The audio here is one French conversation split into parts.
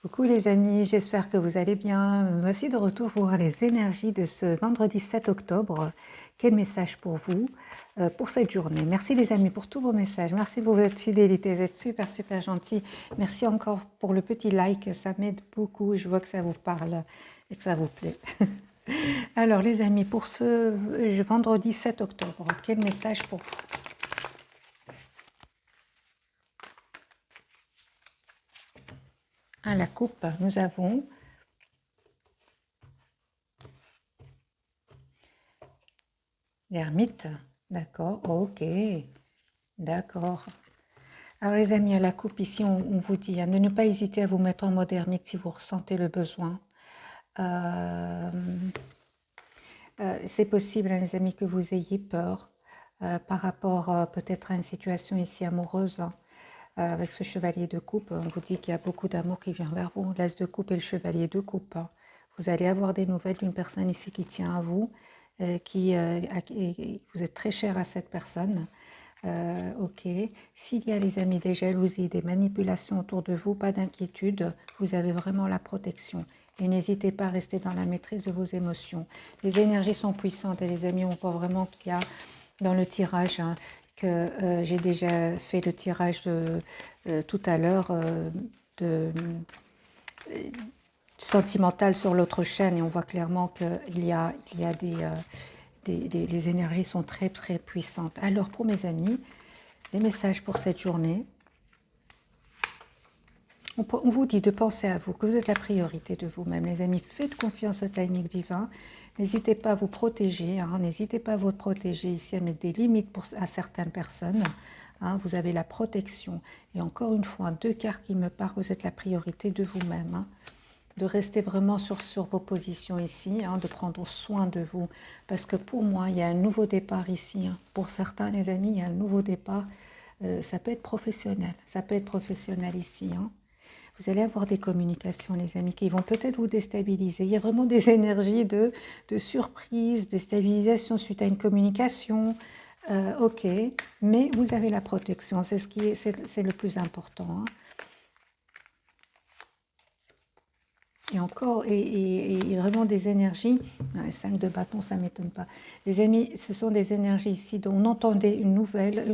Coucou les amis, j'espère que vous allez bien. Voici de retour pour voir les énergies de ce vendredi 7 octobre. Quel message pour vous pour cette journée? Merci les amis pour tous vos messages. Merci pour votre fidélité, vous êtes super gentils. Merci encore pour le petit like, ça m'aide beaucoup. Je vois que ça vous parle et que ça vous plaît. Alors les amis, pour ce vendredi 7 octobre, quel message pour vous? À la coupe, nous avons l'ermite. D'accord, ok, d'accord. Alors les amis, à la coupe, ici, on vous dit de ne pas hésiter à vous mettre en mode ermite si vous ressentez le besoin. C'est possible, les amis, que vous ayez peur par rapport peut-être à une situation ici amoureuse. Avec ce chevalier de coupe, on vous dit qu'il y a beaucoup d'amour qui vient vers vous. L'as de coupe et le chevalier de coupe. Vous allez avoir des nouvelles d'une personne ici qui tient à vous, vous êtes très cher à cette personne. Ok. S'il y a, les amis, des jalousies, des manipulations autour de vous, pas d'inquiétude, vous avez vraiment la protection. Et n'hésitez pas à rester dans la maîtrise de vos émotions. Les énergies sont puissantes et les amis, on voit vraiment qu'il y a dans le tirage, que j'ai déjà fait le tirage tout à l'heure sentimental sur l'autre chaîne et on voit clairement qu'il y a les énergies sont très puissantes. Alors pour mes amis, les messages pour cette journée, on vous dit de penser à vous, que vous êtes la priorité de vous-même. Les amis, faites confiance au timing divin. N'hésitez pas à vous protéger. N'hésitez pas à vous protéger ici, à mettre des limites à certaines personnes. Vous avez la protection. Et encore une fois, deux cartes qui me parlent, vous êtes la priorité de vous-même. De rester vraiment sur vos positions ici, de prendre soin de vous. Parce que pour moi, il y a un nouveau départ ici. Pour certains, les amis, il y a un nouveau départ. Ça peut être professionnel. Ça peut être professionnel ici. Vous allez avoir des communications, les amis, qui vont peut-être vous déstabiliser. Il y a vraiment des énergies de surprise, déstabilisation suite à une communication. Ok, mais vous avez la protection, c'est le plus important. Et encore, et vraiment des énergies, 5 de bâton, ça ne m'étonne pas. Les amis, ce sont des énergies ici dont on entendait une nouvelle, et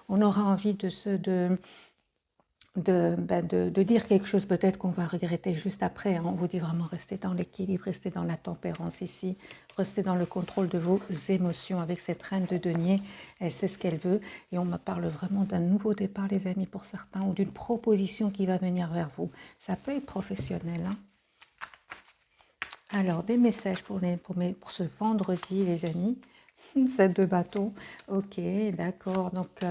on aura envie de dire quelque chose peut-être qu'on va regretter juste après. On vous dit vraiment restez dans l'équilibre, restez dans la tempérance ici, restez dans le contrôle de vos émotions avec cette reine de denier. Elle sait ce qu'elle veut et on me parle vraiment d'un nouveau départ, les amis, pour certains, ou d'une proposition qui va venir vers vous. Ça peut être professionnel. Alors, des messages pour ce vendredi, les amis. 7 de bâton. Ok, d'accord. Donc,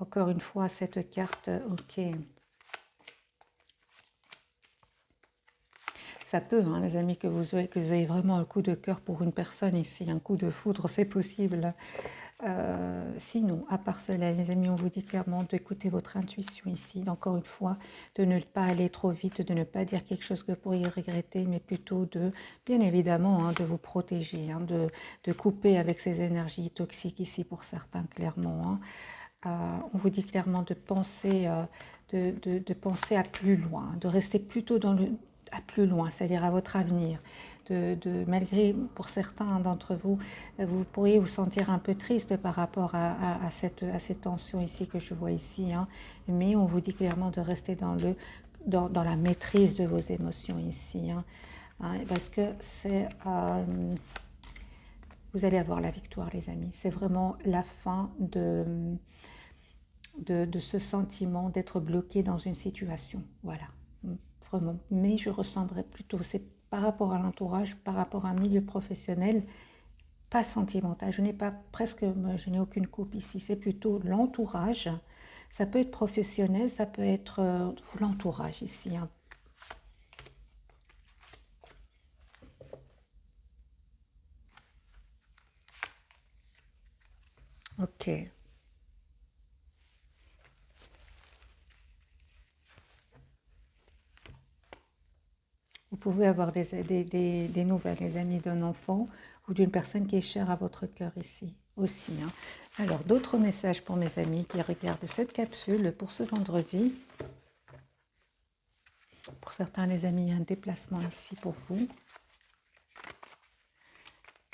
encore une fois, cette carte, ok. Ça peut, les amis, que vous ayez vraiment un coup de cœur pour une personne ici, un coup de foudre, c'est possible. Sinon, à part cela, les amis, on vous dit clairement d'écouter votre intuition ici, encore une fois, de ne pas aller trop vite, de ne pas dire quelque chose que vous pourriez regretter, mais plutôt bien évidemment, de vous protéger, de couper avec ces énergies toxiques ici pour certains, clairement. On vous dit clairement de penser, de penser à plus loin, de rester plutôt à plus loin, c'est-à-dire à votre avenir. Malgré, pour certains d'entre vous, vous pourriez vous sentir un peu triste par rapport à ces tensions ici que je vois ici, mais on vous dit clairement de rester dans la maîtrise de vos émotions ici, parce que vous allez avoir la victoire, les amis. C'est vraiment la fin de ce sentiment d'être bloqué dans une situation. Voilà, vraiment. Mais je ressemblerais plutôt, c'est par rapport à l'entourage, par rapport à un milieu professionnel, pas sentimental. Je n'ai aucune coupe ici. C'est plutôt l'entourage. Ça peut être professionnel, ça peut être l'entourage ici. Ok. Vous pouvez avoir des nouvelles, les amis d'un enfant ou d'une personne qui est chère à votre cœur ici aussi. Alors, d'autres messages pour mes amis qui regardent cette capsule pour ce vendredi. Pour certains, les amis, il y a un déplacement ici pour vous.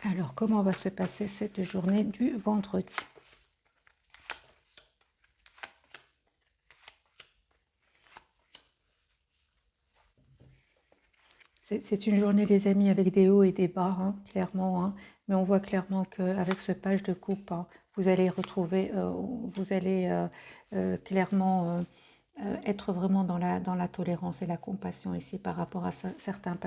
Alors, comment va se passer cette journée du vendredi? C'est une journée, les amis, avec des hauts et des bas, hein, clairement. Hein, mais on voit clairement qu'avec ce page de coupe, hein, vous allez retrouver, vous allez clairement être vraiment dans la tolérance et la compassion ici par rapport à certaines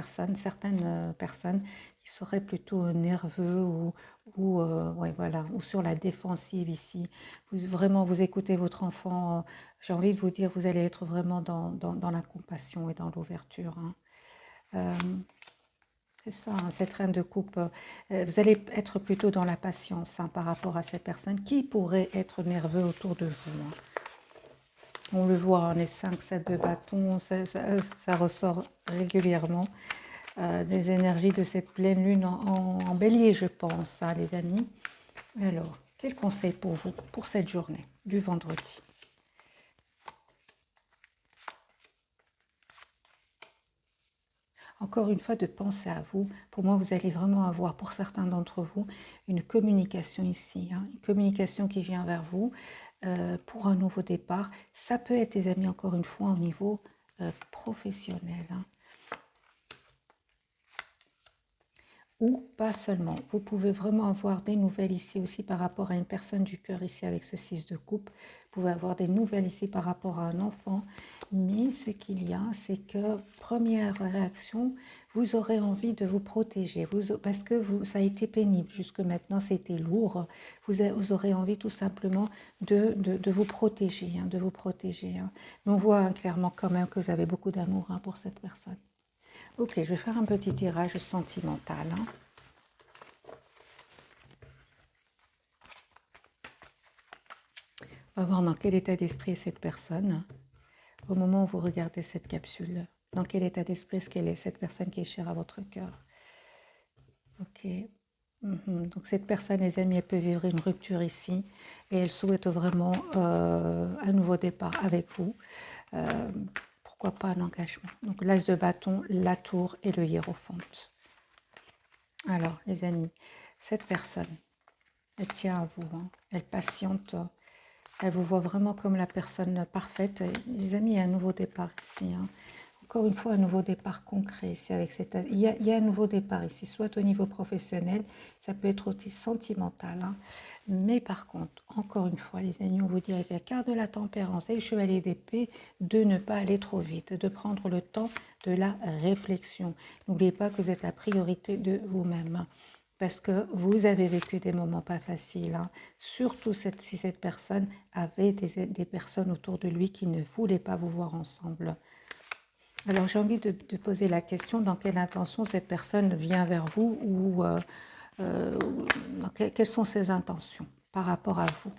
personnes qui seraient plutôt nerveux ouais, voilà, ou sur la défensive ici. Vraiment, vous écoutez votre enfant. J'ai envie de vous dire, vous allez être vraiment dans la compassion et dans l'ouverture. Hein. C'est ça, hein, cette reine de coupe. Vous allez être plutôt dans la patience, hein, par rapport à ces personnes qui pourraient être nerveux autour de vous. Hein. On le voit, hein, les 5, 7 de bâton, ça ressort régulièrement. Des énergies de cette pleine lune en bélier, je pense, hein, les amis. Alors, quel conseil pour vous pour cette journée du vendredi? Encore une fois, de penser à vous. Pour moi, vous allez vraiment avoir, pour certains d'entre vous, une communication ici, hein, une communication qui vient vers vous pour un nouveau départ. Ça peut être, les amis, encore une fois, au niveau professionnel. Hein. Ou pas seulement. Vous pouvez vraiment avoir des nouvelles ici aussi par rapport à une personne du cœur ici avec ce 6 de coupe. Vous pouvez avoir des nouvelles ici par rapport à un enfant. Mais ce qu'il y a, c'est que première réaction, vous aurez envie de vous protéger. Parce que ça a été pénible. Jusque maintenant, c'était lourd. Vous aurez envie tout simplement de vous protéger. Hein, de vous protéger. Hein. Mais on voit hein, clairement quand même que vous avez beaucoup d'amour hein, pour cette personne. Ok, je vais faire un petit tirage sentimental. Hein. On va voir dans quel état d'esprit est cette personne au moment où vous regardez cette capsule. Dans quel état d'esprit est-ce qu'elle est, cette personne qui est chère à votre cœur? Ok. Donc cette personne, les amis, elle peut vivre une rupture ici et elle souhaite vraiment un nouveau départ avec vous. Euh, pourquoi pas un engagement? Donc l'as de bâton, la tour et le hiérophante. Alors, les amis, cette personne, elle tient à vous, hein. Elle patiente, elle vous voit vraiment comme la personne parfaite. Les amis, il y a un nouveau départ ici. Hein. Encore une fois, un nouveau départ concret ici avec cette... Il y a un nouveau départ ici, soit au niveau professionnel, ça peut être aussi sentimental. Hein. Mais par contre, encore une fois, les amis, on vous dit avec la carte de la tempérance et le chevalier d'épée, de ne pas aller trop vite, de prendre le temps de la réflexion. N'oubliez pas que vous êtes la priorité de vous-même. Parce que vous avez vécu des moments pas faciles. Hein. Surtout si cette personne avait des personnes autour de lui qui ne voulaient pas vous voir ensemble. Alors j'ai envie de poser la question, dans quelle intention cette personne vient vers vous ou quelles sont ses intentions par rapport à vous?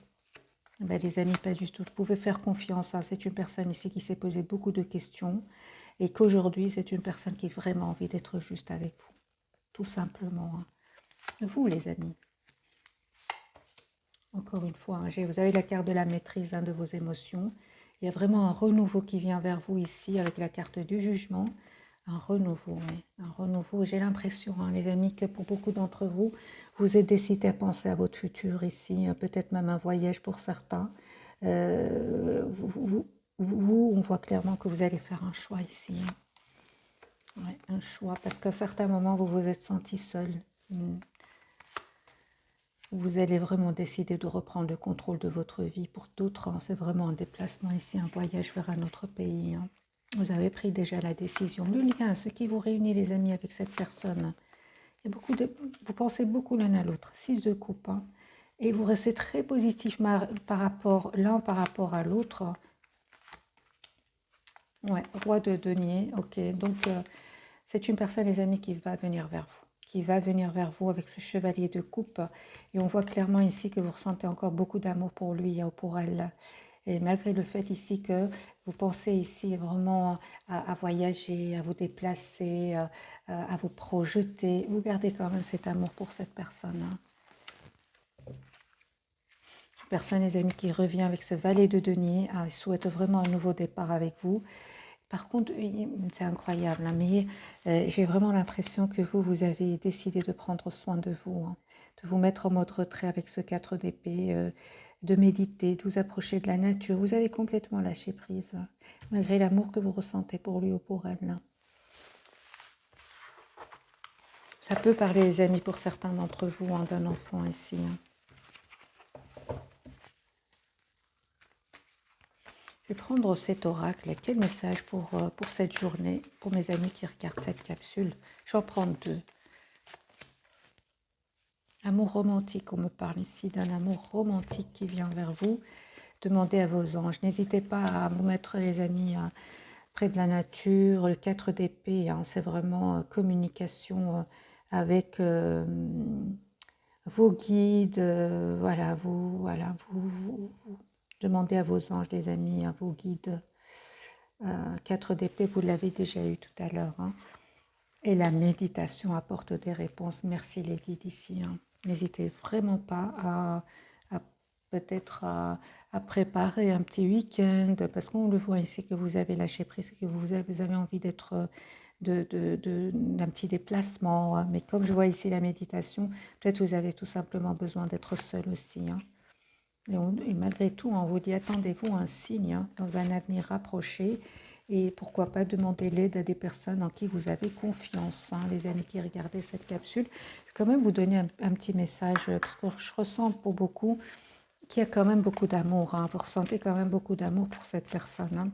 Ben, les amis, pas du tout. Vous pouvez faire confiance. Hein. C'est une personne ici qui s'est posé beaucoup de questions et qu'aujourd'hui, c'est une personne qui a vraiment envie d'être juste avec vous. Tout simplement. Hein. Vous, les amis. Encore une fois, hein, vous avez la carte de la maîtrise hein, de vos émotions. Il y a vraiment un renouveau qui vient vers vous ici avec la carte du jugement. Un renouveau, oui. Un renouveau. J'ai l'impression, hein, les amis, que pour beaucoup d'entre vous, vous êtes décidés à penser à votre futur ici, peut-être même un voyage pour certains. On voit clairement que vous allez faire un choix ici. Hein. Ouais, un choix, parce qu'à certains moments, vous vous êtes senti seul. Vous allez vraiment décider de reprendre le contrôle de votre vie. Pour d'autres, hein, c'est vraiment un déplacement ici, un voyage vers un autre pays. Hein. Vous avez pris déjà la décision. Le lien, ce qui vous réunit, les amis, avec cette personne. Il y a vous pensez beaucoup l'un à l'autre. 6 de coupe. Hein. Et vous restez très positif l'un par rapport à l'autre. Ouais, roi de denier. Ok, donc c'est une personne, les amis, qui va venir vers vous. Qui va venir vers vous avec ce chevalier de coupe. Et on voit clairement ici que vous ressentez encore beaucoup d'amour pour lui ou pour elle. Et malgré le fait ici que vous pensez ici vraiment à voyager, à vous déplacer, à vous projeter, vous gardez quand même cet amour pour cette personne. Hein. Une personne, les amis, qui revient avec ce valet de denier, souhaite vraiment un nouveau départ avec vous. Par contre, c'est incroyable, hein, mais j'ai vraiment l'impression que vous avez décidé de prendre soin de vous, hein, de vous mettre en mode retrait avec ce 4 d'épée, de méditer, de vous approcher de la nature. Vous avez complètement lâché prise, hein, malgré l'amour que vous ressentez pour lui ou pour elle, hein. Ça peut parler, les amis, pour certains d'entre vous, hein, d'un enfant ici, hein. Je vais prendre cet oracle. Quel message pour cette journée, pour mes amis qui regardent cette capsule? J'en prends deux. Amour romantique, on me parle ici d'un amour romantique qui vient vers vous. Demandez à vos anges. N'hésitez pas à vous mettre, les amis, près de la nature. Le 4 d'épée, hein, c'est vraiment communication avec vos guides. Vous demandez à vos anges, les amis, à vos guides. 4 d'épée, vous l'avez déjà eu tout à l'heure, hein. Et la méditation apporte des réponses. Merci les guides ici, hein. N'hésitez vraiment pas à peut-être à préparer un petit week-end, parce qu'on le voit ici que vous avez lâché prise, que vous avez envie d'être d'un petit déplacement, hein. Mais comme je vois ici la méditation, peut-être vous avez tout simplement besoin d'être seul aussi, hein. Et malgré tout, on vous dit, attendez-vous un signe, hein, dans un avenir rapproché. Et pourquoi pas demander l'aide à des personnes en qui vous avez confiance, hein, les amis qui regardaient cette capsule. Je vais quand même vous donner un petit message, parce que je ressens pour beaucoup qu'il y a quand même beaucoup d'amour, hein. Vous ressentez quand même beaucoup d'amour pour cette personne, hein.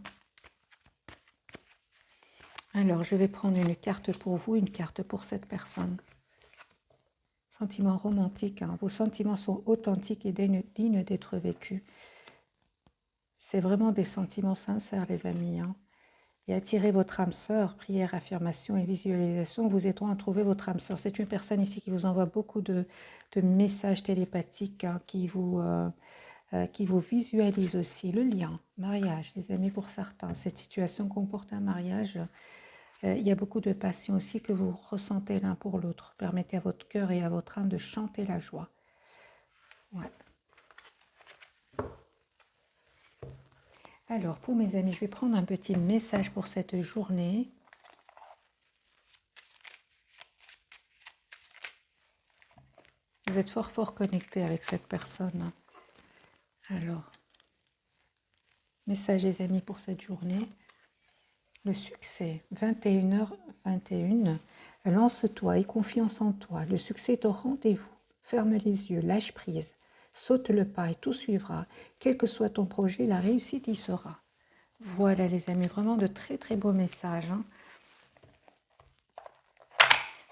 Alors, je vais prendre une carte pour vous, une carte pour cette personne. Sentiments romantiques, hein. Vos sentiments sont authentiques et dignes d'être vécus. C'est vraiment des sentiments sincères, les amis, hein. Et attirez votre âme sœur, prière, affirmation et visualisation, vous aidera à trouver votre âme sœur. C'est une personne ici qui vous envoie beaucoup de messages télépathiques, hein, qui vous visualise aussi le lien, mariage, les amis, pour certains. Cette situation comporte un mariage. Il y a beaucoup de passion aussi que vous ressentez l'un pour l'autre. Permettez à votre cœur et à votre âme de chanter la joie. Ouais. Alors, pour mes amis, je vais prendre un petit message pour cette journée. Vous êtes fort connecté avec cette personne. Alors, message des amis pour cette journée. Le succès, 21h21. Lance-toi, aie confiance en toi. Le succès est au rendez-vous. Ferme les yeux, lâche prise. Saute le pas et tout suivra. Quel que soit ton projet, la réussite y sera. Voilà les amis, vraiment de très beaux messages, hein.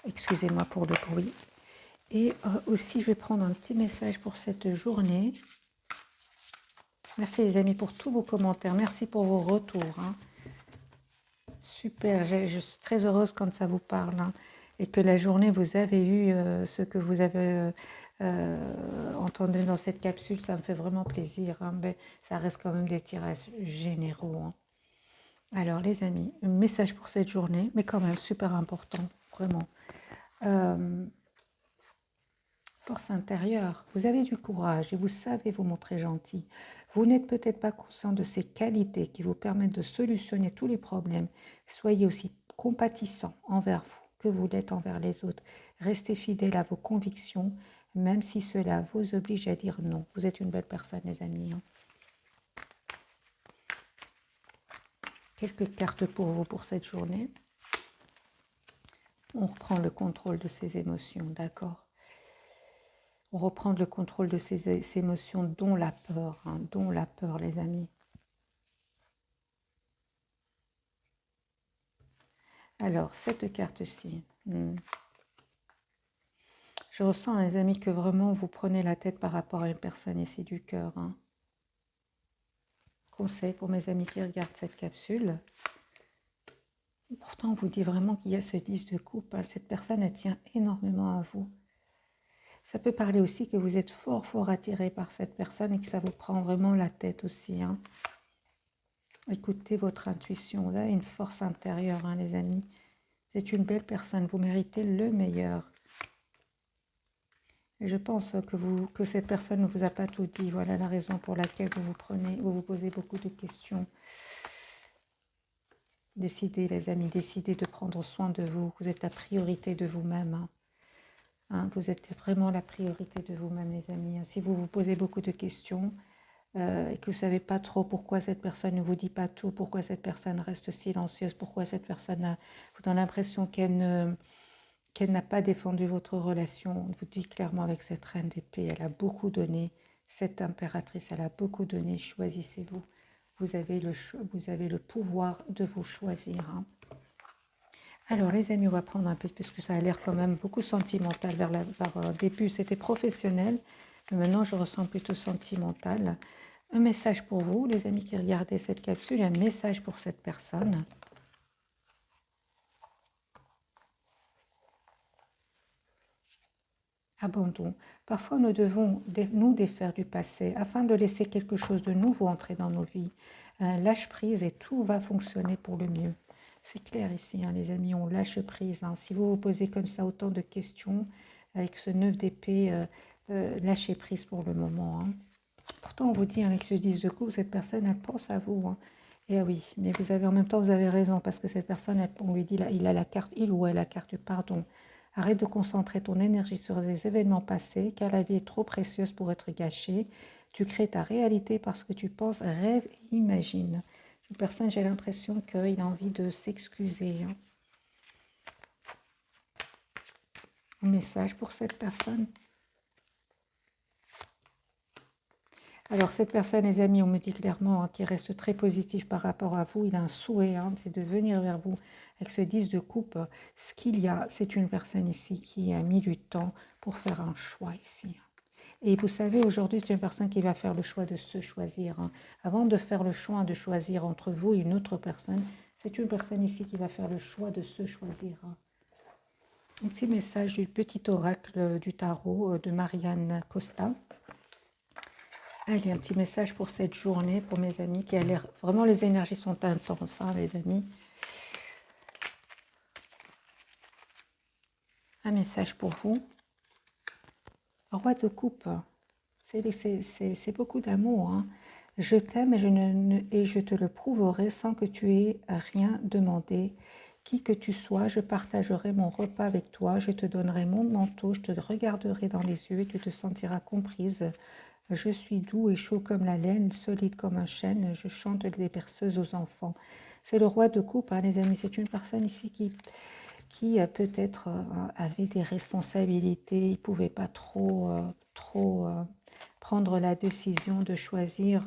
Excusez-moi pour le bruit. Et aussi, je vais prendre un petit message pour cette journée. Merci les amis pour tous vos commentaires. Merci pour vos retours, hein. Super, je suis très heureuse quand ça vous parle, hein, et que la journée vous avez eu ce que vous avez entendu dans cette capsule. Ça me fait vraiment plaisir, hein, mais ça reste quand même des tirages généraux, hein. Alors les amis, un message pour cette journée, mais quand même super important, vraiment. Force intérieure, vous avez du courage et vous savez vous montrer gentil. Vous n'êtes peut-être pas conscient de ces qualités qui vous permettent de solutionner tous les problèmes. Soyez aussi compatissant envers vous que vous l'êtes envers les autres. Restez fidèle à vos convictions, même si cela vous oblige à dire non. Vous êtes une belle personne, les amis, hein. Quelques cartes pour vous pour cette journée. On reprend le contrôle de ses émotions, d'accord? On reprend le contrôle de ses émotions, dont la peur, hein, dont la peur, les amis. Alors, cette carte-ci, je ressens, les amis, que vraiment vous prenez la tête par rapport à une personne ici du cœur, hein. Conseil pour mes amis qui regardent cette capsule. Pourtant, on vous dit vraiment qu'il y a ce 10 de coupe, hein. Cette personne, elle tient énormément à vous. Ça peut parler aussi que vous êtes fort attiré par cette personne et que ça vous prend vraiment la tête aussi, hein. Écoutez votre intuition. Vous avez une force intérieure, hein, les amis. C'est une belle personne. Vous méritez le meilleur. Et je pense que cette personne ne vous a pas tout dit. Voilà la raison pour laquelle vous vous posez beaucoup de questions. Décidez, les amis, décidez de prendre soin de vous. Vous êtes la priorité de vous-même. Vous êtes vraiment la priorité de vous-même, les amis. Si vous vous posez beaucoup de questions et que vous ne savez pas trop pourquoi cette personne ne vous dit pas tout, pourquoi cette personne reste silencieuse, pourquoi cette personne vous donne l'impression qu'elle n'a pas défendu votre relation, on vous dit clairement avec cette reine d'épée, elle a beaucoup donné, cette impératrice, elle a beaucoup donné, choisissez-vous. Vous avez le pouvoir de vous choisir. Alors les amis, on va prendre un peu, puisque ça a l'air quand même beaucoup sentimental vers le début, c'était professionnel, mais maintenant je ressens plutôt sentimental. Un message pour vous, les amis qui regardaient cette capsule, un message pour cette personne. Abandon. Parfois, nous devons nous défaire du passé afin de laisser quelque chose de nouveau entrer dans nos vies. Lâche prise et tout va fonctionner pour le mieux. C'est clair ici, les amis, on lâche prise. Si vous vous posez comme ça autant de questions, avec ce 9 d'épée, lâchez prise pour le moment. Pourtant, on vous dit avec ce 10 de coupe, cette personne, elle pense à vous. Et oui, mais vous avez en même temps, vous avez raison, parce que cette personne, on lui dit, il a la carte, il ou elle a la carte du pardon. Arrête de concentrer ton énergie sur les événements passés, car la vie est trop précieuse pour être gâchée. Tu crées ta réalité parce que tu penses, rêves et imagines. Une personne, j'ai l'impression qu'il a envie de s'excuser. Un message pour cette personne. Alors cette personne, les amis, on me dit clairement qu'il reste très positif par rapport à vous. Il a un souhait, c'est de venir vers vous avec ce 10 de coupe. Ce qu'il y a, c'est une personne ici qui a mis du temps pour faire un choix ici. Et vous savez, aujourd'hui, c'est une personne qui va faire le choix de se choisir. Avant de faire le choix de choisir entre vous et une autre personne, c'est une personne ici qui va faire le choix de se choisir. Un petit message du petit oracle du tarot de Marianne Costa. Allez, un petit message pour cette journée, pour mes amis, qui a l'air... Vraiment, les énergies sont intenses, les amis. Un message pour vous. Roi de coupe, c'est beaucoup d'amour. Je t'aime et je te le prouverai sans que tu aies rien demandé. Qui que tu sois, je partagerai mon repas avec toi, je te donnerai mon manteau, je te regarderai dans les yeux et tu te sentiras comprise. Je suis doux et chaud comme la laine, solide comme un chêne, je chante des berceuses aux enfants. C'est le roi de coupe, les amis, c'est une personne ici qui peut-être avait des responsabilités, il ne pouvait pas trop prendre la décision de choisir,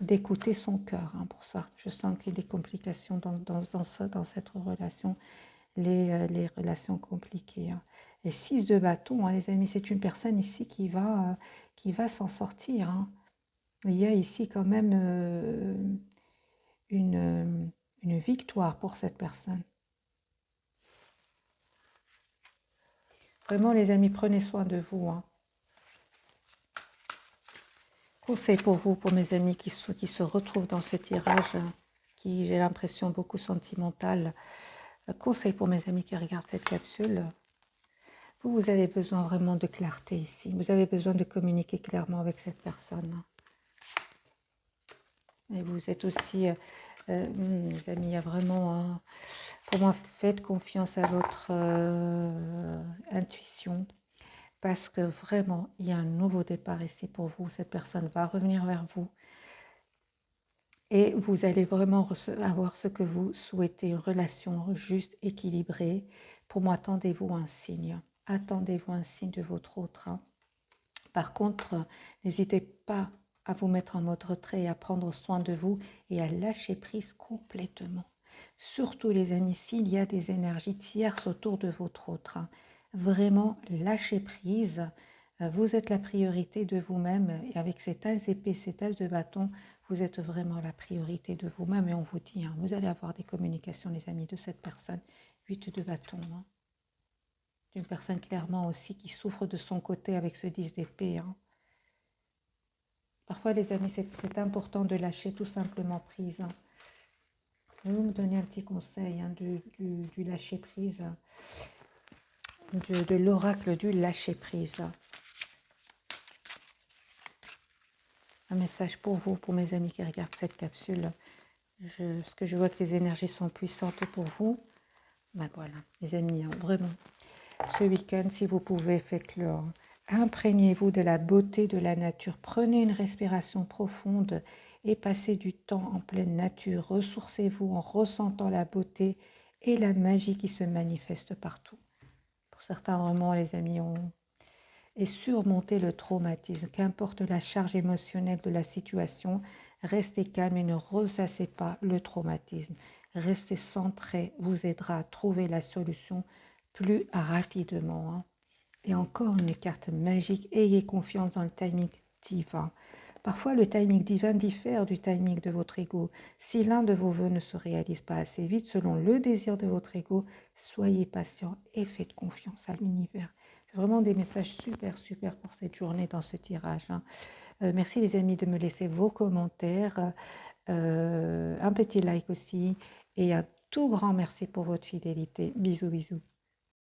d'écouter son cœur. Pour ça, je sens qu'il y a des complications dans cette relation, les relations compliquées. Et 6 de bâton, les amis, c'est une personne ici qui va s'en sortir. Il y a ici quand même une victoire pour cette personne. Vraiment, les amis, prenez soin de vous. Conseil pour vous, pour mes amis qui se retrouvent dans ce tirage, qui, j'ai l'impression, beaucoup sentimental. Conseil pour mes amis qui regardent cette capsule. Vous avez besoin vraiment de clarté ici. Vous avez besoin de communiquer clairement avec cette personne. Et vous êtes aussi, mes amis, il y a vraiment, pour moi, faites confiance à votre intuition. Parce que vraiment, il y a un nouveau départ ici pour vous. Cette personne va revenir vers vous. Et vous allez vraiment avoir ce que vous souhaitez, une relation juste, équilibrée. Pour moi, attendez-vous un signe. Attendez-vous un signe de votre autre. Par contre, n'hésitez pas à vous mettre en mode retrait et à prendre soin de vous et à lâcher prise complètement. Surtout les amis, s'il y a des énergies tierces autour de votre autre, vraiment lâchez prise. Vous êtes la priorité de vous-même et avec cet as d'épée, cet as de bâton, vous êtes vraiment la priorité de vous-même et on vous dit, vous allez avoir des communications les amis de cette personne. 8 de bâton. Une personne clairement aussi qui souffre de son côté avec ce 10 d'épée. Parfois les amis, c'est important de lâcher tout simplement prise. Vous me donnez un petit conseil du lâcher prise, de l'oracle du lâcher prise. un message pour vous, pour mes amis qui regardent cette capsule. Parce que je vois que les énergies sont puissantes pour vous. Ben voilà, les amis, hein, vraiment. Ce week-end, si vous pouvez, faites-le. Hein. Imprégnez-vous de la beauté de la nature. Prenez une respiration profonde et passez du temps en pleine nature. Ressourcez-vous en ressentant la beauté et la magie qui se manifeste partout. Pour certains romans, les amis, et surmonter le traumatisme. Qu'importe la charge émotionnelle de la situation, restez calme et ne ressassez pas le traumatisme. Restez centré vous aidera à trouver la solution plus rapidement. Hein. Et encore une carte magique, ayez confiance dans le timing divin. Parfois, le timing divin diffère du timing de votre ego. Si l'un de vos vœux ne se réalise pas assez vite selon le désir de votre ego, soyez patient et faites confiance à l'univers. C'est vraiment des messages super, super pour cette journée dans ce tirage. Hein. Merci les amis de me laisser vos commentaires, un petit like aussi et un tout grand merci pour votre fidélité. Bisous, bisous.